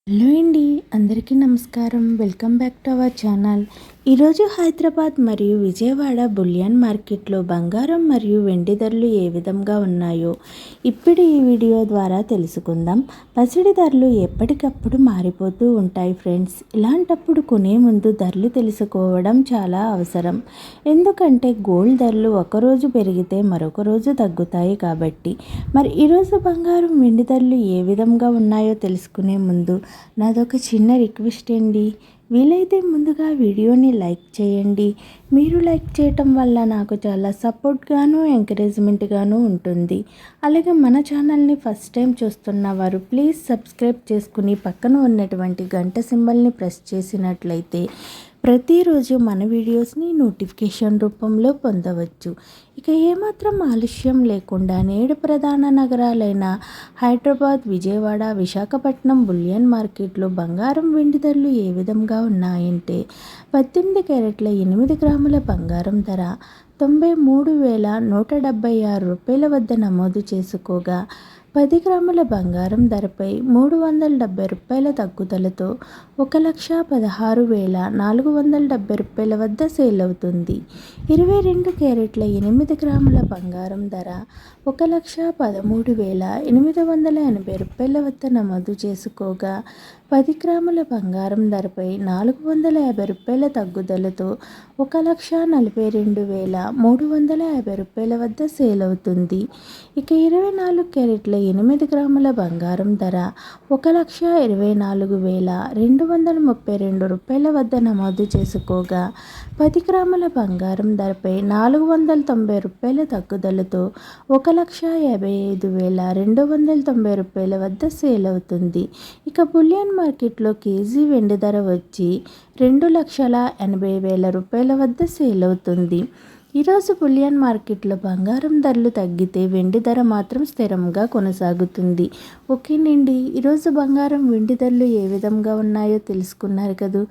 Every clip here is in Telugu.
హలో అండి, అందరికీ నమస్కారం. Welcome back to our channel. ఈరోజు హైదరాబాద్ మరియు విజయవాడ బులియన్ మార్కెట్లో బంగారం మరియు వెండి ధరలు ఏ విధంగా ఉన్నాయో ఇప్పుడు ఈ వీడియో ద్వారా తెలుసుకుందాం. పసిడి ధరలు ఎప్పటికప్పుడు మారిపోతూ ఉంటాయి ఫ్రెండ్స్. ఇలాంటప్పుడు కొనే ముందు ధరలు తెలుసుకోవడం చాలా అవసరం. ఎందుకంటే గోల్డ్ ధరలు ఒకరోజు పెరిగితే మరొక రోజు తగ్గుతాయి కాబట్టి. మరి ఈరోజు బంగారం వెండి ధరలు ఏ విధంగా ఉన్నాయో తెలుసుకునే ముందు నాదొక చిన్న రిక్వెస్ట్ అండి. వీలైతే ముందుగా వీడియోని లైక్ చేయండి. మీరు లైక్ చేయటం వల్ల నాకు చాలా సపోర్ట్గాను ఎంకరేజ్మెంట్గాను ఉంటుంది. అలాగే మన ఛానల్ని ఫస్ట్ టైం చూస్తున్న వారు ప్లీజ్ సబ్స్క్రైబ్ చేసుకుని పక్కన ఉన్నటువంటి గంట సింబల్ని ప్రెస్ చేసినట్లయితే ప్రతిరోజు మన వీడియోస్ని నోటిఫికేషన్ రూపంలో పొందవచ్చు. ఇక ఏమాత్రం ఆలస్యం లేకుండా నేడు ప్రధాన నగరాలైన హైదరాబాద్, విజయవాడ, విశాఖపట్నం బులియన్ మార్కెట్లో బంగారం వెండి ధరలు ఏ విధంగా ఉన్నాయంటే 18 క్యారెట్ల 8 గ్రాముల బంగారం ధర 93,176 రూపాయల వద్ద నమోదు చేసుకోగా 10 గ్రాముల బంగారం ధరపై 370 రూపాయల తగ్గుదలతో 1,16,470 రూపాయల వద్ద సేల్ అవుతుంది. 22 క్యారెట్ల 8 గ్రాముల బంగారం ధర 1,13,880 రూపాయల వద్ద నమోదు చేసుకోగా 10 గ్రాముల బంగారం ధరపై 450 రూపాయల తగ్గుదలతో 1,42,350 రూపాయల వద్ద సేల్ అవుతుంది. ఇక 24 క్యారెట్ల 8 గ్రాముల బంగారం ధర 1,24,232 రూపాయల వద్ద నమోదు చేసుకోగా 10 గ్రాముల బంగారం ధరపై 490 రూపాయల తగ్గుదలతో 1,55,290 రూపాయల వద్ద సేల్ అవుతుంది. ఇక బులియన్ మార్కెట్లో కేజీ వెండి ధర వచ్చి 2,80,000 రూపాయల వద్ద సేల్ అవుతుంది. ఈరోజు బులియన్ మార్కెట్లో బంగారం ధరలు తగ్గితే వెండి ధర మాత్రం స్థిరంగా కొనసాగుతుంది. ఓకేనండి, ఈరోజు బంగారం వెండి ధరలు ఏ విధంగా ఉన్నాయో తెలుసుకున్నారు కదా.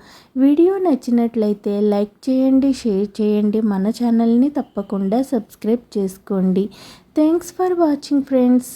వీడియో నచ్చినట్లయితే లైక్ చేయండి, షేర్ చేయండి. మన ఛానల్ని తప్పకుండా సబ్స్క్రైబ్ చేసుకోండి. Thanks for watching friends.